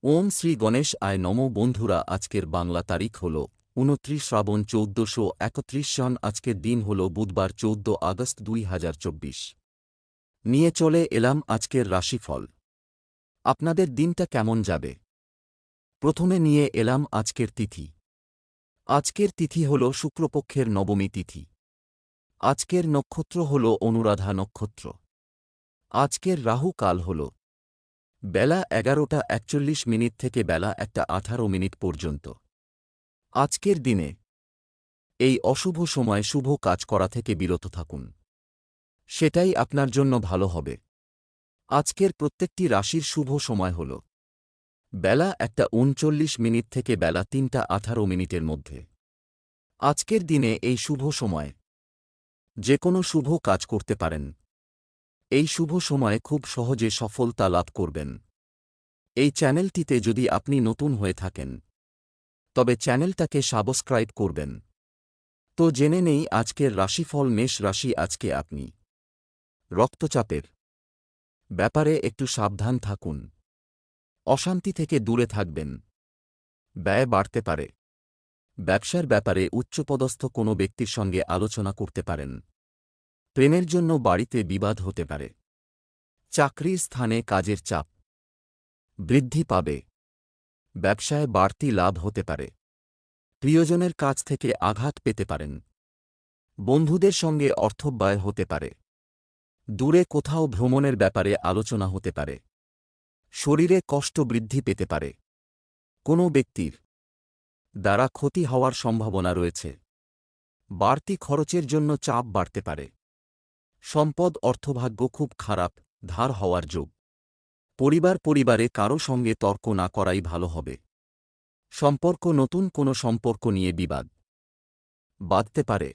ওম শ্রী গণেশ আয় নম। বন্ধুরা, আজকের বাংলা তারিখ হল ২৯ শ্রাবণ ১৪৩১ সন। আজকের দিন হল বুধবার ১৪ আগস্ট ২০২৪। নিয়ে চলে এলাম আজকের রাশিফল। আপনাদের দিনটা কেমন যাবে? প্রথমে নিয়ে এলাম আজকের তিথি। আজকের তিথি হল শুক্লপক্ষের নবমী তিথি। আজকের নক্ষত্র হল অনুরাধা নক্ষত্র। আজকের রাহু কাল হল বেলা ১১টা ৪১ থেকে বেলা ১টা ১৮ পর্যন্ত। আজকের দিনে এই অশুভ সময় শুভ কাজ করা থেকে বিরত থাকুন, সেটাই আপনার জন্য ভালো হবে। আজকের প্রত্যেকটি রাশির শুভ সময় হল বেলা ১টা ৩৯ থেকে বেলা ৩টা ১৮ মধ্যে। আজকের দিনে এই শুভ সময় যে কোনো শুভ কাজ করতে পারেন। এই শুভ সময়ে খুব সহজে সফলতা লাভ করবেন। এই চ্যানেলটিতে যদি আপনি নতুন হয়ে থাকেন তবে চ্যানেলটাকে সাবস্ক্রাইব করবেন। তো জেনে নেই আজকের রাশিফল। মেষ রাশি। আজকে আপনি রক্তচাপের ব্যাপারে একটু সাবধান থাকুন। অশান্তি থেকে দূরে থাকবেন। ব্যয় বাড়তে পারে। ব্যবসার ব্যাপারে উচ্চপদস্থ কোনো ব্যক্তির সঙ্গে আলোচনা করতে পারেন। প্রেমের জন্য বাড়িতে বিবাদ হতে পারে। চাকরির স্থানে কাজের চাপ বৃদ্ধি পাবে। ব্যবসায় বাড়তি লাভ হতে পারে। প্রিয়জনের কাছ থেকে আঘাত পেতে পারেন। বন্ধুদের সঙ্গে অর্থব্যয় হতে পারে। দূরে কোথাও ভ্রমণের ব্যাপারে আলোচনা হতে পারে। শরীরে কষ্ট বৃদ্ধি পেতে পারে। কোনো ব্যক্তির দ্বারা ক্ষতি হওয়ার সম্ভাবনা রয়েছে। বাড়তি খরচের জন্য চাপ বাড়তে পারে। সম্পদ অর্থভাগ্য খুব খারাপ, ধার হওয়ার যোগ। পরিবারে কারো সঙ্গে তর্ক না করাই ভালো হবে। সম্পর্ক নতুন কোনো সম্পর্ক নিয়ে বিবাদ বাঁধতে পারে।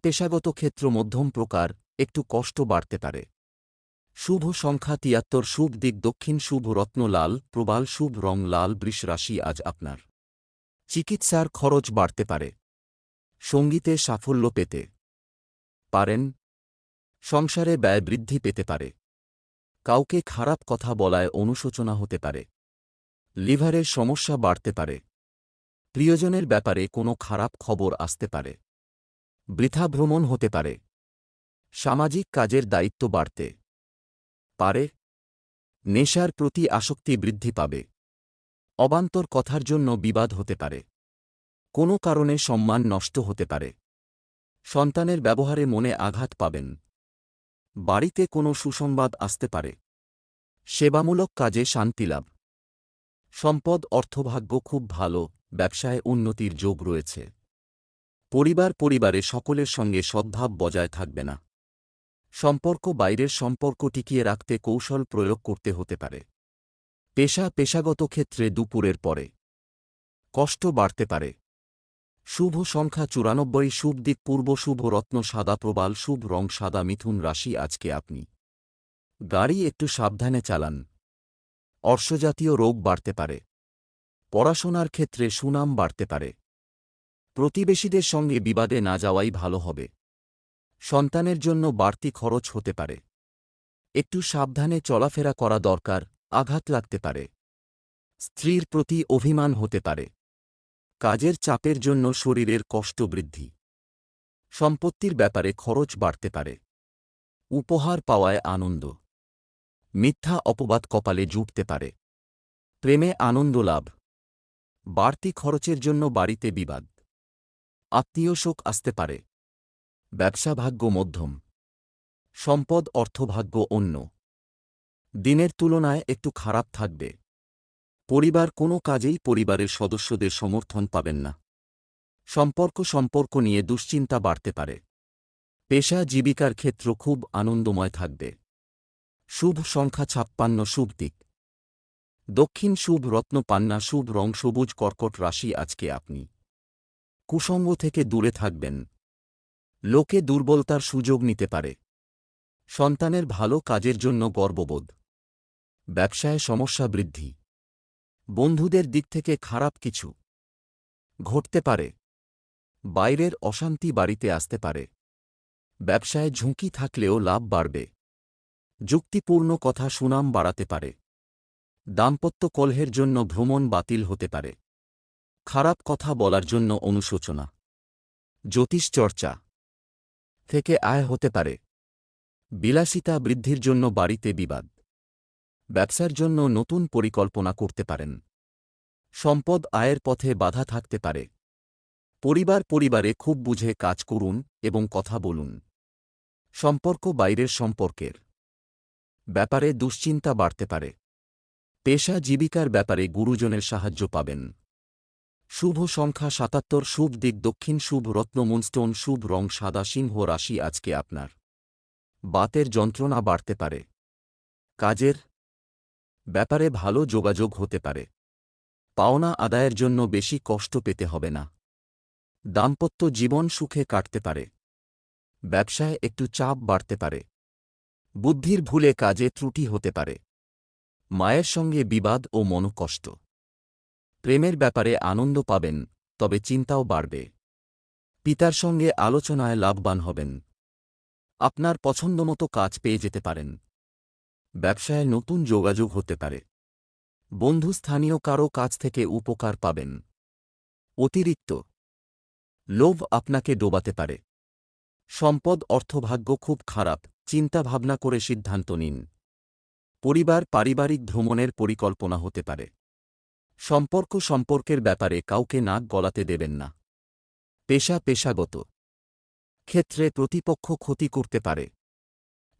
পেশাগত ক্ষেত্র মধ্যম প্রকার, একটু কষ্ট বাড়তে পারে। শুভ সংখ্যা ৭৩। শুভ দিক দক্ষিণ। শুভ রত্ন লাল প্রবাল। শুভ রং লাল। বৃষ রাশি। আজ আপনার চিকিৎসার খরচ বাড়তে পারে। সঙ্গীতে সাফল্য পেতে পারেন। সংসারে ব্যয় বৃদ্ধি পেতে পারে। কাউকে খারাপ কথা বলায় অনুশোচনা হতে পারে। লিভারের সমস্যা বাড়তে পারে। প্রিয়জনের ব্যাপারে কোনো খারাপ খবর আসতে পারে। বৃথা ভ্রমণ হতে পারে। সামাজিক কাজের দায়িত্ব বাড়তে পারে। নেশার প্রতি আসক্তি বৃদ্ধি পাবে। অবান্তর কথার জন্য বিবাদ হতে পারে। কোনো কারণে সম্মান নষ্ট হতে পারে। সন্তানের ব্যবহারে মনে আঘাত পাবেন। বাড়িতে কোনো সুসংবাদ আসতে পারে। সেবামূলক কাজে শান্তিলাভ। সম্পদ অর্থভাগ্য খুব ভালো। ব্যবসায় উন্নতির যোগ রয়েছে। পরিবারে সকলের সঙ্গে সদ্ভাব বজায় থাকবে না। বাইরের সম্পর্ক টিকিয়ে রাখতে কৌশল প্রয়োগ করতে হতে পারে। পেশাগত ক্ষেত্রে দুপুরের পরে কষ্ট বাড়তে পারে। শুভ সংখ্যা ৯৪। শুভ দিক পূর্ব। শুভ রত্ন সাদা প্রবাল। শুভ রং সাদা। মিথুন রাশি। আজকে আপনি গাড়ি একটু সাবধানে চালান। অর্শজাতীয় রোগ বাড়তে পারে। পড়াশোনার ক্ষেত্রে সুনাম বাড়তে পারে। প্রতিবেশীদের সঙ্গে বিবাদে না যাওয়াই ভালো হবে। সন্তানের জন্য বাড়তি খরচ হতে পারে। একটু সাবধানে চলাফেরা করা দরকার। আঘাত লাগতে পারে। স্ত্রীর প্রতি অভিমান হতে পারে। কাজের চাপের জন্য শরীরের কষ্ট বৃদ্ধি। সম্পত্তির ব্যাপারে খরচ বাড়তে পারে। উপহার পাওয়ায় আনন্দ। মিথ্যা অপবাদ কপালে জুটতে পারে। প্রেমে আনন্দ লাভ। বাড়তি খরচের জন্য বাড়িতে বিবাদ। আত্মীয় শোক আসতে পারে। ব্যবসা ভাগ্য মধ্যম। সম্পদ অর্থভাগ্য অন্য দিনের তুলনায় একটু খারাপ থাকবে। কোনো কাজেই পরিবারের সদস্যদের সমর্থন পাবেন না। সম্পর্ক নিয়ে দুশ্চিন্তা বাড়তে পারে। পেশা জীবিকার ক্ষেত্র খুব আনন্দময় থাকবে। শুভ সংখ্যা ৫৬। শুভ দিক দক্ষিণ। শুভ রত্ন পান্না। শুভ রং সবুজ। কর্কট রাশি। আজকে আপনি কুসঙ্গ থেকে দূরে থাকবেন। লোকে দুর্বলতার সুযোগ নিতে পারে। সন্তানের ভালো কাজের জন্য গর্ববোধ। ব্যবসায় সমস্যা বৃদ্ধি। বন্ধুদের দিক থেকে খারাপ কিছু ঘটতে পারে। বাইরের অশান্তি বাড়িতে আসতে পারে। ব্যবসায় ঝুঁকি থাকলেও লাভ বাড়বে। যুক্তিপূর্ণ কথা সুনাম বাড়াতে পারে। দাম্পত্য কলহের জন্য ভ্রমণ বাতিল হতে পারে। খারাপ কথা বলার জন্য অনুশোচনা। জ্যোতিষ চর্চা থেকে আয় হতে পারে। বিলাসিতা বৃদ্ধির জন্য বাড়িতে বিবাদ। ব্যবসার জন্য নতুন পরিকল্পনা করতে পারেন। সম্পদ আয়ের পথে বাধা থাকতে পারে। পরিবারে খুব বুঝে কাজ করুন এবং কথা বলুন। সম্পর্ক বাইরের সম্পর্কের ব্যাপারে দুশ্চিন্তা বাড়তে পারে। পেশা জীবিকার ব্যাপারে গুরুজনের সাহায্য পাবেন। শুভ সংখ্যা ৭৭, শুভ দিক দক্ষিণ, শুভ রত্ন মুনস্টোন, শুভ রং সাদা। সিংহ রাশি আজকে আপনার বাতের যন্ত্রণা বাড়তে পারে। কাজের ব্যাপারে ভালো যোগাযোগ হতে পারে। পাওনা আদায়ের জন্য বেশি কষ্ট পেতে হবে না। দাম্পত্য জীবন সুখে কাটতে পারে। ব্যবসায় একটু চাপ বাড়তে পারে। বুদ্ধির ভুলে কাজে ত্রুটি হতে পারে। মায়ের সঙ্গে বিবাদ ও মনোকষ্ট। প্রেমের ব্যাপারে আনন্দ পাবেন, তবে চিন্তাও বাড়বে। পিতার সঙ্গে আলোচনায় লাভবান হবেন। আপনার পছন্দমতো কাজ পেয়ে যেতে পারেন। ব্যবসায় নতুন যোগাযোগ হতে পারে। বন্ধু স্থানীয় কারও কাছ থেকে উপকার পাবেন। অতিরিক্ত লোভ আপনাকে ডোবাতে পারে। সম্পদ অর্থভাগ্য খুব খারাপ, চিন্তা ভাবনা করে সিদ্ধান্ত নিন। পারিবারিক ভ্রমণের পরিকল্পনা হতে পারে। সম্পর্কের ব্যাপারে কাউকে নাক গলাতে দেবেন না। পেশাগত ক্ষেত্রে প্রতিপক্ষ ক্ষতি করতে পারে।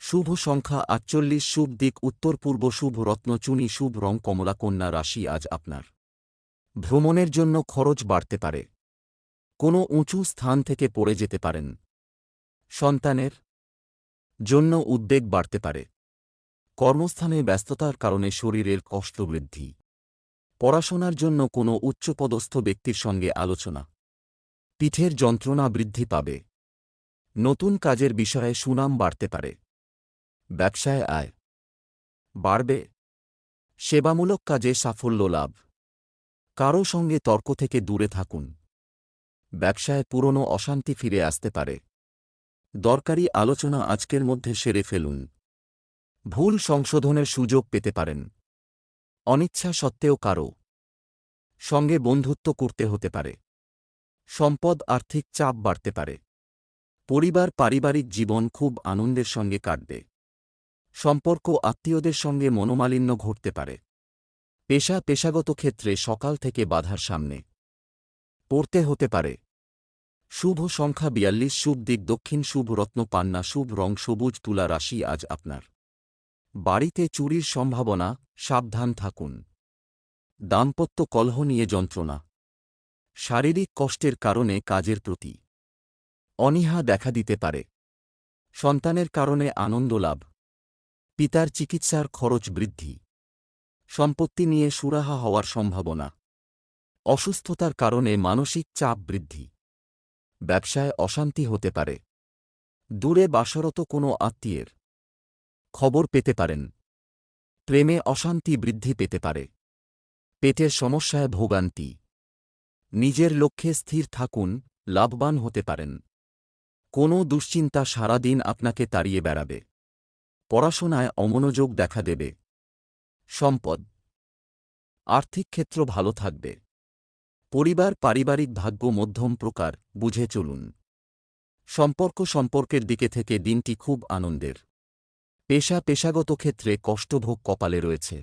শুভ সংখ্যা ৪৮, শুভ দিক উত্তর পূর্ব, শুভ রত্ন চুনি, শুভ রং কমলা। কন্যা রাশি আজ আপনার ভ্রমণের জন্য খরচ বাড়তে পারে। কোনো উঁচু স্থান থেকে পড়ে যেতে পারেন। সন্তানের জন্য উদ্বেগ বাড়তে পারে। কর্মস্থানে ব্যস্ততার কারণে শরীরের কষ্ট বৃদ্ধি। পড়াশোনার জন্য কোনো উচ্চপদস্থ ব্যক্তির সঙ্গে আলোচনা। পিঠের যন্ত্রণা বৃদ্ধি পাবে। নতুন কাজের বিষয়ে সুনাম বাড়তে পারে। ব্যবসায় আয় বাড়বে। সেবামূলক কাজে সাফল্য লাভ। কারও সঙ্গে তর্ক থেকে দূরে থাকুন। ব্যবসায় পুরনো অশান্তি ফিরে আসতে পারে। দরকারি আলোচনা আজকের মধ্যে সেরে ফেলুন। ভুল সংশোধনের সুযোগ পেতে পারেন। অনিচ্ছা সত্ত্বেও কারও সঙ্গে বন্ধুত্ব করতে হতে পারে। সম্পদ আর্থিক চাপ বাড়তে পারে। পারিবারিক জীবন খুব আনন্দের সঙ্গে কাটবে। সম্পর্ক আত্মীয়দের সঙ্গে মনোমালিন্য ঘটতে পারে। পেশাগত ক্ষেত্রে সকাল থেকে বাধার সামনে পড়তে হতে পারে। শুভ সংখ্যা ৪২, শুভ দিক দক্ষিণ, শুভ রত্ন পান্না, শুভ রং সবুজ। তুলা রাশি আজ আপনার বাড়িতে চুরির সম্ভাবনা, সাবধান থাকুন। দাম্পত্য কলহ নিয়ে যন্ত্রণা। শারীরিক কষ্টের কারণে কাজের প্রতি অনীহা দেখা দিতে পারে। সন্তানের কারণে আনন্দ লাভ। পিতার চিকিৎসার খরচ বৃদ্ধি। সম্পত্তি নিয়ে সুরাহা হওয়ার সম্ভাবনা। অসুস্থতার কারণে মানসিক চাপ বৃদ্ধি। ব্যবসায় অশান্তি হতে পারে। দূরে বাসরত কোনো আত্মীয়ের খবর পেতে পারেন। প্রেমে অশান্তি বৃদ্ধি পেতে পারে। পেটের সমস্যায় ভোগান্তি। নিজের লক্ষ্যে স্থির থাকুন, লাভবান হতে পারেন। কোনো দুশ্চিন্তা সারাদিন আপনাকে তাড়িয়ে বেড়াবে। পড়াশোনায় অমনোযোগ দেখা দেবে। সম্পদ আর্থিক ক্ষেত্র ভালো থাকবে। পারিবারিক ভাগ্য মধ্যম প্রকার, বুঝে চলুন। সম্পর্কের দিকে থেকে দিনটি খুব আনন্দের। পেশাগত ক্ষেত্রে কষ্টভোগ কপালে রয়েছে।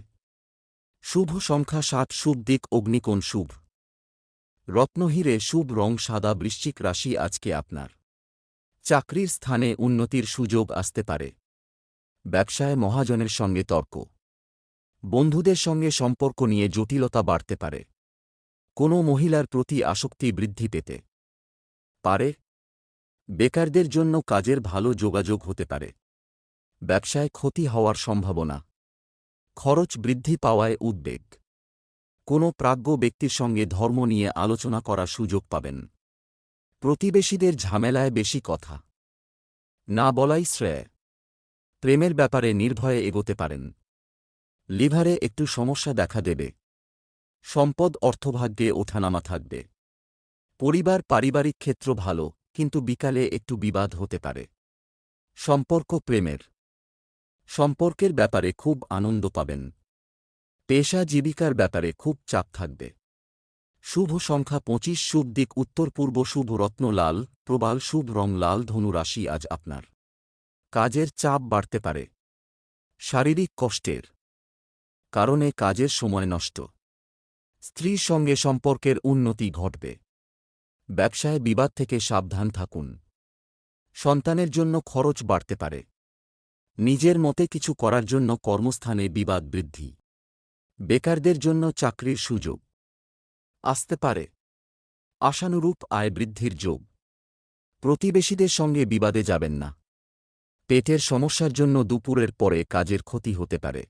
শুভ সংখ্যা ৭, শুভ দিক অগ্নিকোণ, শুভ রত্নহীরে, শুভ রং সাদা। বৃশ্চিক রাশি আজকে আপনার চাকরির স্থানে উন্নতির সুযোগ আসতে পারে। ব্যবসায় মহাজনের সঙ্গে তর্ক। বন্ধুদের সঙ্গে সম্পর্ক নিয়ে জটিলতা বাড়তে পারে। কোনো মহিলার প্রতি আসক্তি বৃদ্ধি পেতে পারে। বেকারদের জন্য কাজের ভালো যোগাযোগ হতে পারে। ব্যবসায় ক্ষতি হওয়ার সম্ভাবনা। খরচ বৃদ্ধি পাওয়ায় উদ্বেগ। কোনো প্রাজ্ঞ ব্যক্তির সঙ্গে ধর্ম নিয়ে আলোচনা করার সুযোগ পাবেন। প্রতিবেশীদের ঝামেলায় বেশি কথা না বলাই শ্রেয়। প্রেমের ব্যাপারে নির্ভয়ে এগোতে পারেন। লিভারে একটু সমস্যা দেখা দেবে। সম্পদ অর্থভাগ্যে ওঠানামা থাকবে। পারিবারিক ক্ষেত্র ভালো, কিন্তু বিকালে একটু বিবাদ হতে পারে। সম্পর্কের ব্যাপারে খুব আনন্দ পাবেন। পেশা জীবিকার ব্যাপারে খুব চাপ থাকবে। শুভ সংখ্যা 25, শুভ দিক উত্তর পূর্ব, শুভ রত্ন লাল, প্রবাল, শুভ রং লাল। ধনু রাশি আজ আপনার কাজের চাপ বাড়তে পারে। শারীরিক কষ্টের কারণে কাজের সময় নষ্ট। স্ত্রীর সঙ্গে সম্পর্কের উন্নতি ঘটবে। ব্যবসায় বিবাদ থেকে সাবধান থাকুন। সন্তানের জন্য খরচ বাড়তে পারে। নিজের মতে কিছু করার জন্য কর্মস্থানে বিবাদ বৃদ্ধি। বেকারদের জন্য চাকরির সুযোগ আসতে পারে। আশানুরূপ আয় বৃদ্ধির যোগ। প্রতিবেশীদের সঙ্গে বিবাদে যাবেন না। পেটের সমস্যার জন্য দুপুরের পরে কাজের ক্ষতি হতে পারে।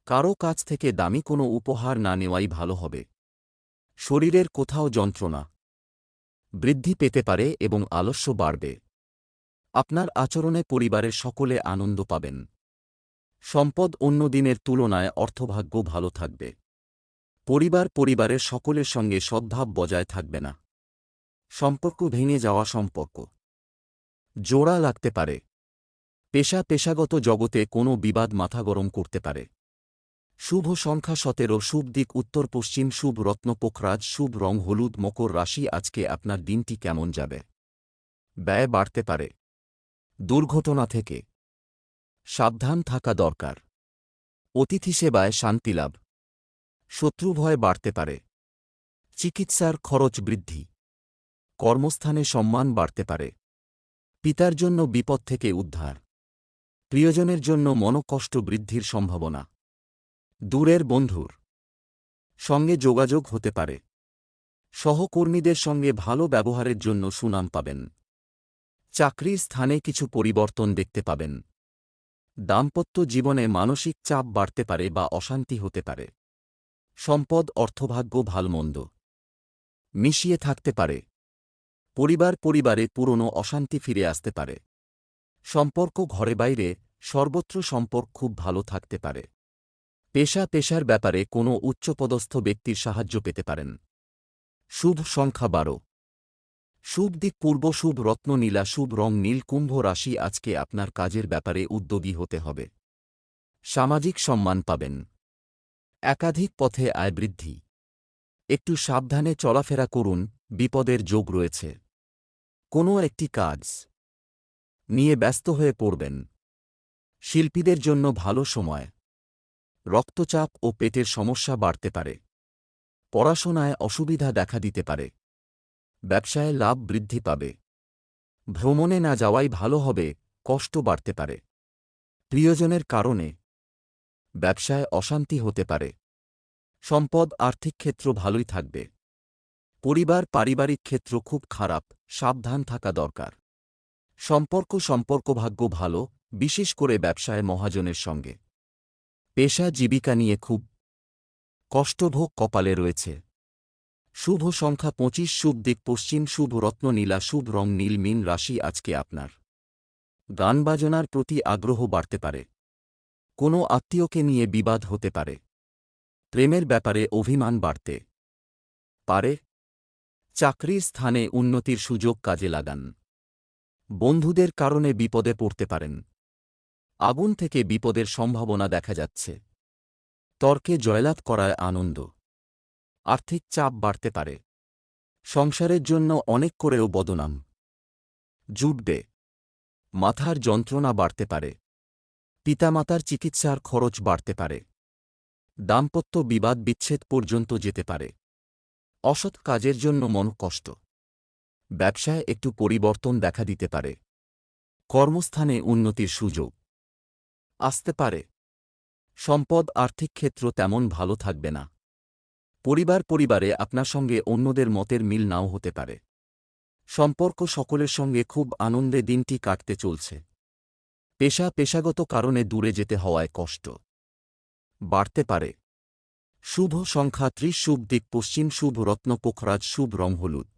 কারও কাছ থেকে দামি কোনো উপহার না নেওয়াই ভালো হবে। শরীরের কোথাও যন্ত্রণা বৃদ্ধি পেতে পারে এবং আলস্য বাড়বে। আপনার আচরণে পরিবারের সকলে আনন্দ পাবেন। সম্পদ অন্য দিনের তুলনায় অর্থভাগ্য ভালো থাকবে। পরিবারের সকলের সঙ্গে সদ্ভাব বজায় থাকবে না। সম্পর্ক ভেঙে যাওয়া সম্পর্ক জোড়া লাগতে পারে। পেশাগত জগতে কোনো বিবাদ মাথা গরম করতে পারে। শুভ সংখ্যা 17, শুভ দিক উত্তর পশ্চিম, শুভ রত্ন পোখরাজ, শুভ রং হলুদ। মকর রাশি আজকে আপনার দিনটি কেমন যাবে? ব্যয় বাড়তে পারে। দুর্ঘটনা থেকে সাবধান থাকা দরকার। অতিথি সেবায় শান্তিলাভ। শত্রুভয় বাড়তে পারে। চিকিৎসার খরচ বৃদ্ধি। কর্মস্থানে সম্মান বাড়তে পারে। পিতার জন্য বিপদ থেকে উদ্ধার। প্রিয়জনের জন্য মনোকষ্ট বৃদ্ধির সম্ভাবনা। দূরের বন্ধুর সঙ্গে যোগাযোগ হতে পারে। সহকর্মীদের সঙ্গে ভালো ব্যবহারের জন্য সুনাম পাবেন। চাকরির স্থানে কিছু পরিবর্তন দেখতে পাবেন। দাম্পত্য জীবনে মানসিক চাপ বাড়তে পারে বা অশান্তি হতে পারে। সম্পদ অর্থভাগ্য ভালমন্দ মিশিয়ে থাকতে পারে। পরিবারে পুরনো অশান্তি ফিরে আসতে পারে। সম্পর্ক ঘরে বাইরে সর্বত্র সম্পর্ক খুব ভালো থাকতে পারে। পেশার ব্যাপারে কোনো উচ্চপদস্থ ব্যক্তির সাহায্য পেতে পারেন। শুভ সংখ্যা 12, শুভ দিক পূর্ব, শুভ রত্ন নীলা, শুভ রং নীল। কুম্ভ রাশি আজকে আপনার কাজের ব্যাপারে উদ্যোগী হতে হবে। সামাজিক সম্মান পাবেন। একাধিক পথে আয় বৃদ্ধি। একটু সাবধানে চলাফেরা করুন, বিপদের যোগ রয়েছে। কোনো একটি কাজ নিয়ে ব্যস্ত হয়ে পড়বেন। শিল্পীদের জন্য ভালো সময়। রক্তচাপ ও পেটের সমস্যা বাড়তে পারে। পড়াশোনায় অসুবিধা দেখা দিতে পারে। ব্যবসায় লাভ বৃদ্ধি পাবে। ভ্রমণে না যাওয়াই ভালো হবে, কষ্ট বাড়তে পারে। প্রিয়জনের কারণে ব্যবসায় অশান্তি হতে পারে। সম্পদ আর্থিক ক্ষেত্র ভালোই থাকবে। পারিবারিক ক্ষেত্র খুব খারাপ, সাবধান থাকা দরকার। সম্পর্কভাগ্য ভালো, বিশেষ করে ব্যবসায় মহাজনের সঙ্গে। পেশা জীবিকা নিয়ে খুব কষ্টভোগ কপালে রয়েছে। শুভ সংখ্যা 25, শুভ দিক পশ্চিম, শুভ রত্ন নীলা, শুভ রং নীল। মীন রাশি আজকে আপনার গান বাজনার প্রতি আগ্রহ বাড়তে পারে। কোনো আত্মীয়কে নিয়ে বিবাদ হতে পারে। প্রেমের ব্যাপারে অভিমান বাড়তে পারে। চাকরির স্থানে উন্নতির সুযোগ কাজে লাগান। বন্ধুদের কারণে বিপদে পড়তে পারেন। আগুন থেকে বিপদের সম্ভাবনা দেখা যাচ্ছে। তর্কে জয়লাভ করায় আনন্দ। আর্থিক চাপ বাড়তে পারে। সংসারের জন্য অনেক করেও বদনাম জুটবে। মাথার যন্ত্রণা বাড়তে পারে। পিতামাতার চিকিৎসার খরচ বাড়তে পারে। দাম্পত্য বিবাদ বিচ্ছেদ পর্যন্ত যেতে পারে। অসৎ কাজের জন্য মনকষ্ট। ব্যবসায় একটু পরিবর্তন দেখা দিতে পারে। কর্মস্থানে উন্নতির সুযোগ আসতে পারে। সম্পদ আর্থিক ক্ষেত্র তেমন ভালো থাকবে না। পরিবারে আপনার সঙ্গে অন্যদের মতের মিল নাও হতে পারে। সম্পর্ক সকলের সঙ্গে খুব আনন্দে দিনটি কাটতে চলছে। পেশাগত কারণে দূরে যেতে হওয়ায় কষ্ট বাড়তে পারে। শুভ সংখ্যা 30, শুভ দিক পশ্চিম, শুভ রত্ন পোখরাজ, শুভ রং হলুদ।